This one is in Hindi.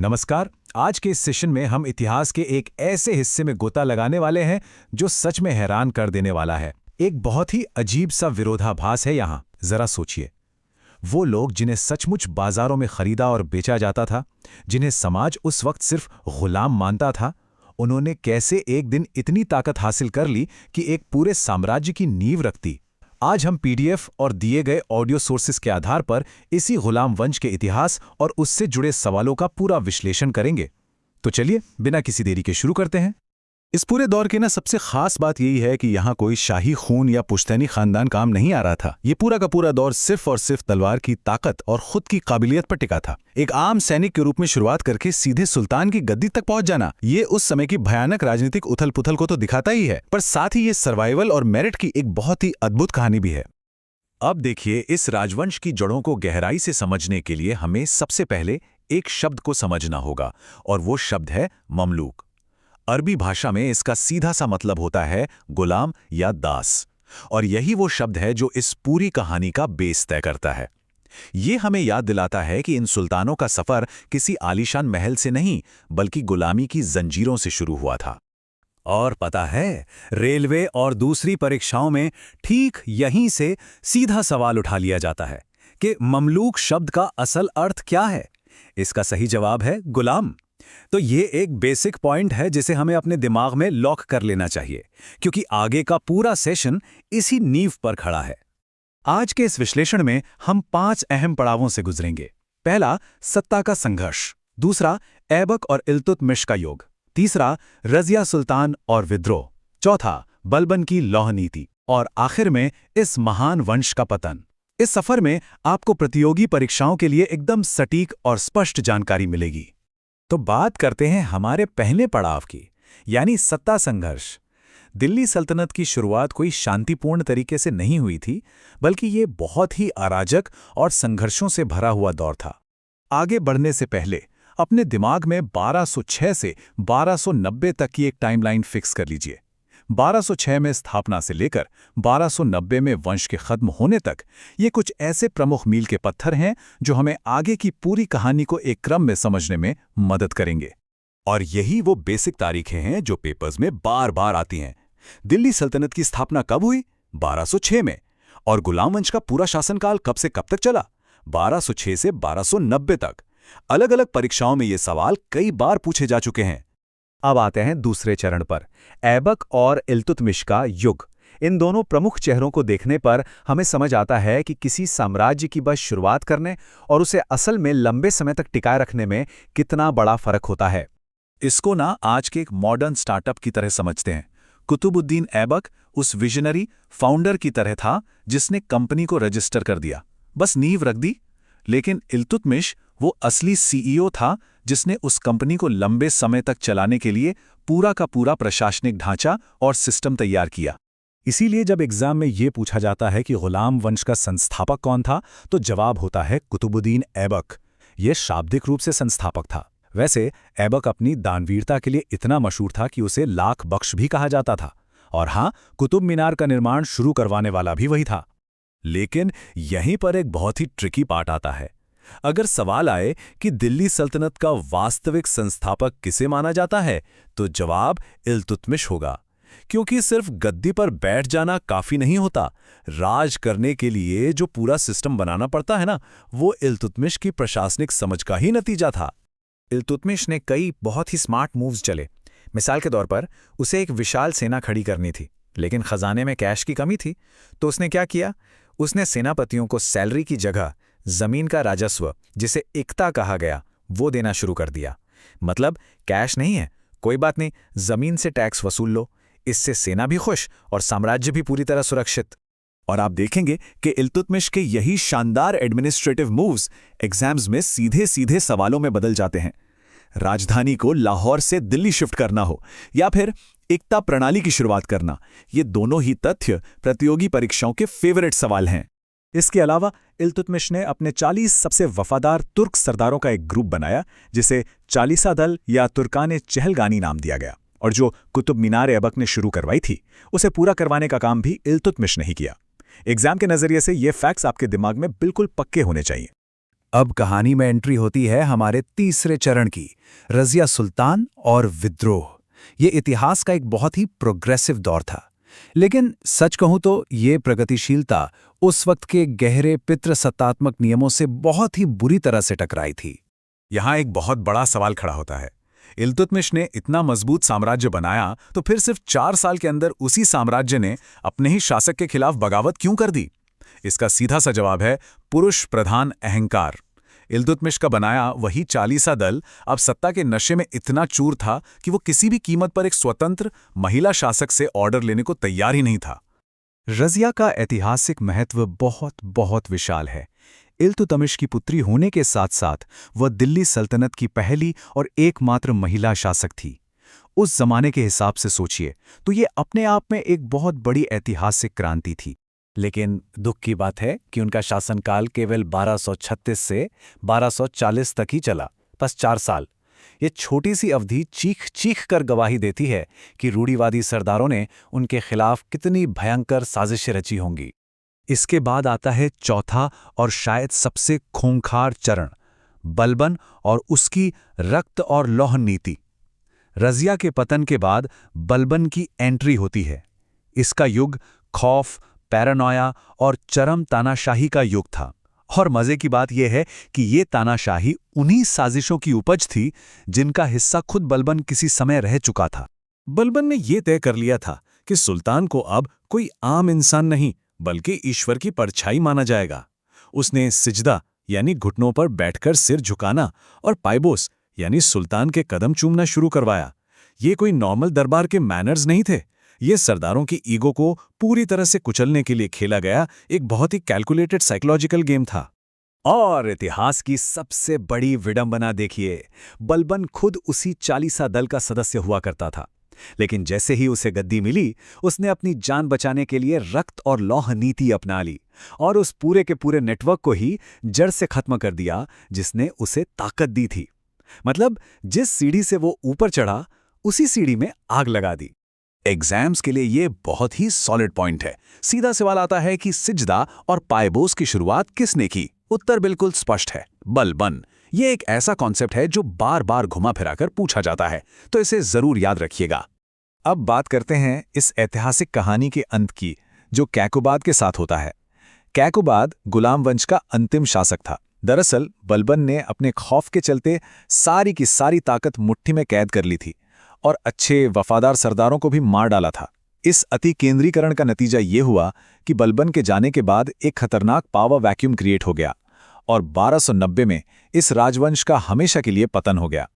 नमस्कार। आज के इस सेशन में हम इतिहास के एक ऐसे हिस्से में गोता लगाने वाले हैं जो सच में हैरान कर देने वाला है। एक बहुत ही अजीब सा विरोधाभास है यहाँ। जरा सोचिए, वो लोग जिन्हें सचमुच बाजारों में खरीदा और बेचा जाता था, जिन्हें समाज उस वक्त सिर्फ गुलाम मानता था, उन्होंने कैसे एक दिन इतनी ताकत हासिल कर ली कि एक पूरे साम्राज्य की नींव रख दी। आज हम पीडीएफ और दिए गए ऑडियो सोर्सेस के आधार पर इसी गुलाम वंश के इतिहास और उससे जुड़े सवालों का पूरा विश्लेषण करेंगे। तो चलिए बिना किसी देरी के शुरू करते हैं। इस पूरे दौर की सबसे खास बात यही है कि यहाँ कोई शाही खून या पुश्तैनी खानदान काम नहीं आ रहा था। ये पूरा का पूरा दौर सिर्फ और सिर्फ तलवार की ताकत और खुद की काबिलियत पर टिका था। एक आम सैनिक के रूप में शुरुआत करके सीधे सुल्तान की गद्दी तक पहुंच जाना, ये उस समय की भयानक राजनीतिक उथल पुथल को तो दिखाता ही है, पर साथ ही ये सर्वाइवल और मेरिट की एक बहुत ही अद्भुत कहानी भी है। अब देखिए, इस राजवंश की जड़ों को गहराई से समझने के लिए हमें सबसे पहले एक शब्द को समझना होगा, और वो शब्द है ममलूक। अरबी भाषा में इसका सीधा सा मतलब होता है गुलाम या दास, और यही वो शब्द है जो इस पूरी कहानी का बेस तय करता है। ये हमें याद दिलाता है कि इन सुल्तानों का सफर किसी आलीशान महल से नहीं, बल्कि गुलामी की जंजीरों से शुरू हुआ था। और पता है, रेलवे और दूसरी परीक्षाओं में ठीक यहीं से सीधा सवाल उठा लिया जाता है कि ममलूक शब्द का असल अर्थ क्या है। इसका सही जवाब है गुलाम। तो ये एक बेसिक पॉइंट है जिसे हमें अपने दिमाग में लॉक कर लेना चाहिए, क्योंकि आगे का पूरा सेशन इसी नींव पर खड़ा है। आज के इस विश्लेषण में हम 5 अहम पड़ावों से गुजरेंगे। पहला, सत्ता का संघर्ष। दूसरा, ऐबक और इल्तुतमिश का युग। तीसरा, रजिया सुल्तान और विद्रोह। चौथा, बलबन की लौह नीति। और आखिर में इस महान वंश का पतन। इस सफर में आपको प्रतियोगी परीक्षाओं के लिए एकदम सटीक और स्पष्ट जानकारी मिलेगी। तो बात करते हैं हमारे पहले पड़ाव की, यानी सत्ता संघर्ष। दिल्ली सल्तनत की शुरुआत कोई शांतिपूर्ण तरीके से नहीं हुई थी, बल्कि ये बहुत ही अराजक और संघर्षों से भरा हुआ दौर था। आगे बढ़ने से पहले अपने दिमाग में 1206 से 1290 तक की एक टाइमलाइन फिक्स कर लीजिए। 1206 में स्थापना से लेकर 1290 में वंश के खत्म होने तक ये कुछ ऐसे प्रमुख मील के पत्थर हैं जो हमें आगे की पूरी कहानी को एक क्रम में समझने में मदद करेंगे। और यही वो बेसिक तारीखें हैं जो पेपर्स में बार बार आती हैं। दिल्ली सल्तनत की स्थापना कब हुई? 1206 में। और गुलाम वंश का पूरा शासनकाल कब से कब तक चला? 1206 से 1290 तक। अलग अलग परीक्षाओं में ये सवाल कई बार पूछे जा चुके हैं। अब आते हैं दूसरे चरण पर, ऐबक और इल्तुतमिश का युग। इन दोनों प्रमुख चेहरों को देखने पर हमें समझ आता है कि किसी साम्राज्य की बस शुरुआत करने और उसे असल में लंबे समय तक टिकाए रखने में कितना बड़ा फर्क होता है। इसको आज के एक मॉडर्न स्टार्टअप की तरह समझते हैं। कुतुबुद्दीन ऐबक उस विजनरी फाउंडर की तरह था जिसने कंपनी को रजिस्टर कर दिया, बस नींव रख दी। लेकिन इल्तुतमिश वो असली सीईओ था जिसने उस कंपनी को लंबे समय तक चलाने के लिए पूरा का पूरा प्रशासनिक ढांचा और सिस्टम तैयार किया। इसीलिए जब एग्जाम में ये पूछा जाता है कि गुलाम वंश का संस्थापक कौन था, तो जवाब होता है कुतुबुद्दीन ऐबक। ये शाब्दिक रूप से संस्थापक था। वैसे ऐबक अपनी दानवीरता के लिए इतना मशहूर था कि उसे लाख बख्श भी कहा जाता था। और हाँ, कुतुब मीनार का निर्माण शुरू करवाने वाला भी वही था। लेकिन यहीं पर एक बहुत ही ट्रिकी पार्ट आता है। अगर सवाल आए कि दिल्ली सल्तनत का वास्तविक संस्थापक किसे माना जाता है, तो जवाब इल्तुतमिश होगा। क्योंकि सिर्फ गद्दी पर बैठ जाना काफी नहीं होता। राज करने के लिए जो पूरा सिस्टम बनाना पड़ता है वो इल्तुतमिश की प्रशासनिक समझ का ही नतीजा था। इल्तुतमिश ने कई बहुत ही स्मार्ट मूव्स चले। मिसाल के तौर पर उसे एक विशाल सेना खड़ी करनी थी, लेकिन खजाने में कैश की कमी थी। तो उसने क्या किया? उसने सेनापतियों को सैलरी की जगह जमीन का राजस्व, जिसे इक्ता कहा गया, वो देना शुरू कर दिया। मतलब कैश नहीं है, कोई बात नहीं, जमीन से टैक्स वसूल लो। इससे सेना भी खुश और साम्राज्य भी पूरी तरह सुरक्षित। और आप देखेंगे कि इल्तुतमिश के यही शानदार एडमिनिस्ट्रेटिव मूव्स एग्जाम्स में सीधे सीधे सवालों में बदल जाते हैं। राजधानी को लाहौर से दिल्ली शिफ्ट करना हो या फिर इक्ता प्रणाली की शुरुआत करना, ये दोनों ही तथ्य प्रतियोगी परीक्षाओं के फेवरेट सवाल हैं। इसके अलावा इल्तुतमिश ने अपने 40 सबसे वफादार तुर्क सरदारों का एक ग्रुप बनाया, जिसे चालीसा दल या तुर्कान चहलगानी नाम दिया गया। और जो कुतुब मीनार ऐबक ने शुरू करवाई थी, उसे पूरा करवाने का काम भी इल्तुतमिश ने ही किया। एग्जाम के नजरिए से ये फैक्ट्स आपके दिमाग में बिल्कुल पक्के होने चाहिए। अब कहानी में एंट्री होती है हमारे तीसरे चरण की, रज़िया सुल्तान और विद्रोह। ये इतिहास का एक बहुत ही प्रोग्रेसिव दौर था, लेकिन सच कहूं तो ये प्रगतिशीलता उस वक्त के गहरे पितृसत्तात्मक नियमों से बहुत ही बुरी तरह से टकराई थी। यहाँ एक बहुत बड़ा सवाल खड़ा होता है। इल्तुतमिश ने इतना मजबूत साम्राज्य बनाया तो फिर सिर्फ 4 साल के अंदर उसी साम्राज्य ने अपने ही शासक के खिलाफ बगावत क्यों कर दी? इसका सीधा सा जवाब है पुरुष प्रधान अहंकार। इल्तुतमिश का बनाया वही चालीसा दल अब सत्ता के नशे में इतना चूर था कि वो किसी भी कीमत पर एक स्वतंत्र महिला शासक से ऑर्डर लेने को तैयार ही नहीं था। रज़िया का ऐतिहासिक महत्व बहुत बहुत विशाल है। इल्तुतमिश की पुत्री होने के साथ साथ वह दिल्ली सल्तनत की पहली और एकमात्र महिला शासक थी। उस जमाने के हिसाब से सोचिए तो ये अपने आप में एक बहुत बड़ी ऐतिहासिक क्रांति थी। लेकिन दुख की बात है कि उनका शासनकाल केवल 1236 से 1240 तक ही चला, बस 4 साल। ये छोटी सी अवधि चीख चीख कर गवाही देती है कि रूढ़िवादी सरदारों ने उनके खिलाफ कितनी भयंकर साजिशें रची होंगी। इसके बाद आता है चौथा और शायद सबसे खूंखार चरण, बलबन और उसकी रक्त और लौह नीति। रज़िया के पतन के बाद बलबन की एंट्री होती है। इसका युग खौफ, पैरानोया और चरम तानाशाही का युग था। और मजे की बात यह है कि ये तानाशाही उन्हीं साजिशों की उपज थी जिनका हिस्सा खुद बलबन किसी समय रह चुका था। बलबन ने यह तय कर लिया था कि सुल्तान को अब कोई आम इंसान नहीं बल्कि ईश्वर की परछाई माना जाएगा। उसने सिजदा यानी घुटनों पर बैठकर सिर झुकाना और पायबोस यानी सुल्तान के कदम चूमना शुरू करवाया। ये कोई नॉर्मल दरबार के मैनर्स नहीं थे। ये सरदारों की ईगो को पूरी तरह से कुचलने के लिए खेला गया एक बहुत ही कैलकुलेटेड साइकोलॉजिकल गेम था। और इतिहास की सबसे बड़ी विडंबना देखिए, बलबन खुद उसी चालीसा दल का सदस्य हुआ करता था, लेकिन जैसे ही उसे गद्दी मिली उसने अपनी जान बचाने के लिए रक्त और लौह नीति अपना ली और उस पूरे के पूरे नेटवर्क को ही जड़ से खत्म कर दिया जिसने उसे ताकत दी थी। मतलब जिस सीढ़ी से वो ऊपर चढ़ा उसी सीढ़ी में आग लगा दी। एग्जाम्स के लिए ये बहुत ही सॉलिड पॉइंट है। सीधा सवाल आता है कि सिजदा और पायबोस की शुरुआत किसने की? उत्तर बिल्कुल स्पष्ट है, बलबन। ये एक ऐसा कॉन्सेप्ट है जो बार बार घुमा फिराकर पूछा जाता है, तो इसे जरूर याद रखिएगा। अब बात करते हैं इस ऐतिहासिक कहानी के अंत की, जो कैकुबाद के साथ होता है। कैकुबाद गुलाम वंश का अंतिम शासक था। दरअसल बलबन ने अपने खौफ के चलते सारी की सारी ताकत मुट्ठी में कैद कर ली थी और अच्छे वफादार सरदारों को भी मार डाला था। इस अति केंद्रीकरण का नतीजा ये हुआ कि बलबन के जाने के बाद एक खतरनाक पावर वैक्यूम क्रिएट हो गया और 1290 में इस राजवंश का हमेशा के लिए पतन हो गया।